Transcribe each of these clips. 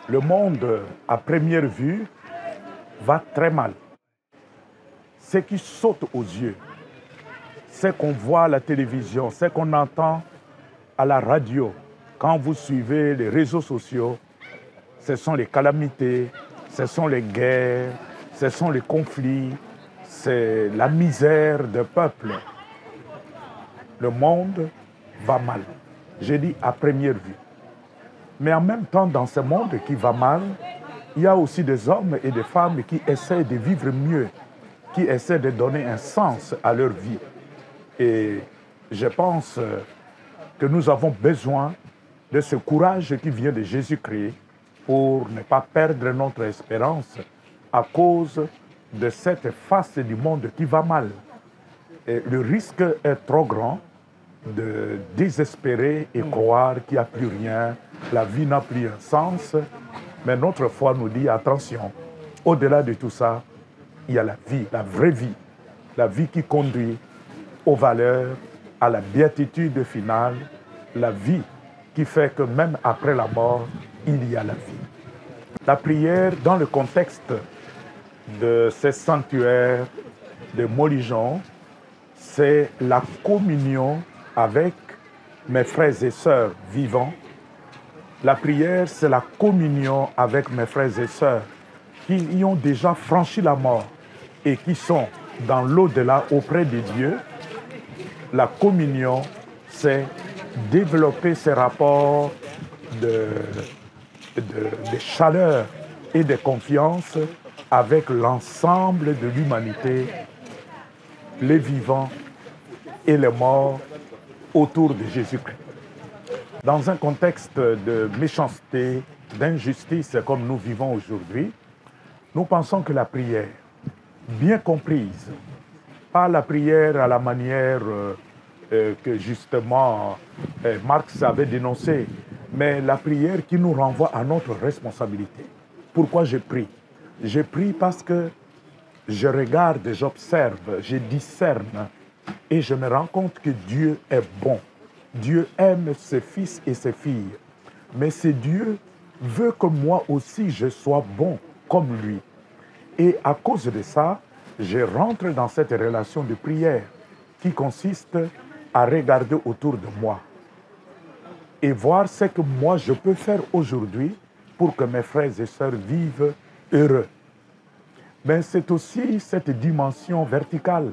Le monde, à première vue, va très mal. Ce qui saute aux yeux, ce qu'on voit à la télévision, ce qu'on entend à la radio, quand vous suivez les réseaux sociaux, ce sont les calamités, ce sont les guerres, ce sont les conflits, c'est la misère des peuples. Le monde va mal. J'ai dit à première vue. Mais en même temps, dans ce monde qui va mal, il y a aussi des hommes et des femmes qui essaient de vivre mieux, qui essaient de donner un sens à leur vie. Et je pense que nous avons besoin de ce courage qui vient de Jésus-Christ pour ne pas perdre notre espérance à cause de cette face du monde qui va mal. Et le risque est trop grand de désespérer et croire qu'il n'y a plus rien, la vie n'a plus un sens. Mais notre foi nous dit, attention, au-delà de tout ça, il y a la vie, la vraie vie, la vie qui conduit aux valeurs, à la béatitude finale, la vie qui fait que même après la mort, il y a la vie. La prière, dans le contexte de ces sanctuaires de Montligeon, c'est la communion avec mes frères et sœurs vivants. La prière, c'est la communion avec mes frères et sœurs qui y ont déjà franchi la mort et qui sont dans l'au-delà auprès de Dieu. La communion, c'est développer ces rapports de chaleur et de confiance avec l'ensemble de l'humanité, les vivants et les morts autour de Jésus-Christ. Dans un contexte de méchanceté, d'injustice comme nous vivons aujourd'hui, nous pensons que la prière, bien comprise, pas la prière à la manière que justement Marx avait dénoncée, mais la prière qui nous renvoie à notre responsabilité. Pourquoi je prie? Je prie parce que je regarde, j'observe, je discerne et je me rends compte que Dieu est bon. Dieu aime ses fils et ses filles. Mais ce Dieu veut que moi aussi je sois bon comme lui. Et à cause de ça, je rentre dans cette relation de prière qui consiste à regarder autour de moi et voir ce que moi je peux faire aujourd'hui pour que mes frères et sœurs vivent heureux. Mais c'est aussi cette dimension verticale,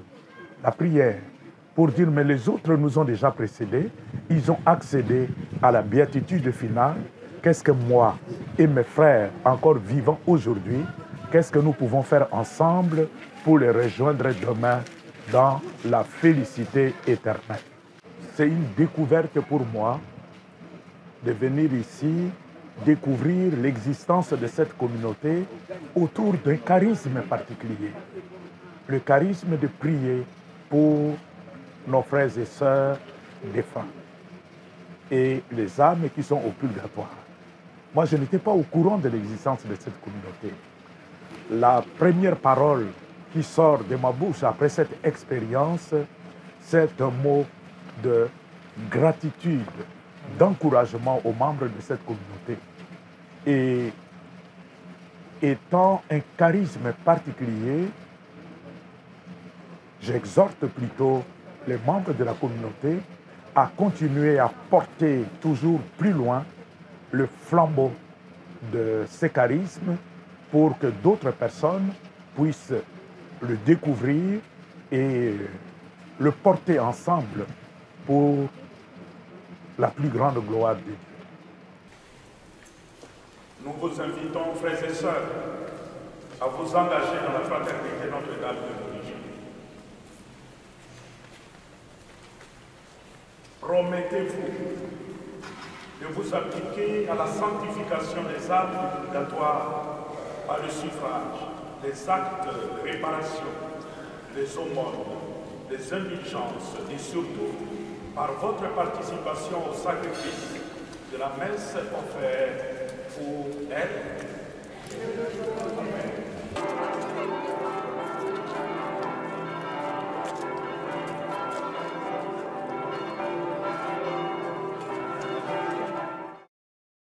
la prière, pour dire mais les autres nous ont déjà précédés, ils ont accédé à la béatitude finale. Qu'est-ce que moi et mes frères encore vivants aujourd'hui, qu'est-ce que nous pouvons faire ensemble pour les rejoindre demain dans la félicité éternelle? C'est une découverte pour moi de venir ici, découvrir l'existence de cette communauté autour d'un charisme particulier. Le charisme de prier pour nos frères et sœurs défunts et les âmes qui sont au purgatoire. Moi, je n'étais pas au courant de l'existence de cette communauté. La première parole qui sort de ma bouche après cette expérience, c'est un mot de gratitude, d'encouragement aux membres de cette communauté. Et étant un charisme particulier, j'exhorte plutôt les membres de la communauté à continuer à porter toujours plus loin le flambeau de ces charismes pour que d'autres personnes puissent le découvrir et le porter ensemble pour la plus grande gloire de Dieu. Nous vous invitons, frères et sœurs, à vous engager dans la fraternité Notre-Dame de Montligeon. Promettez-vous de vous appliquer à la sanctification des âmes du purgatoire par le suffrage, les actes de réparation, les aumônes, les indulgences et surtout par votre participation au sacrifice de la messe offerte pour elle. Amen.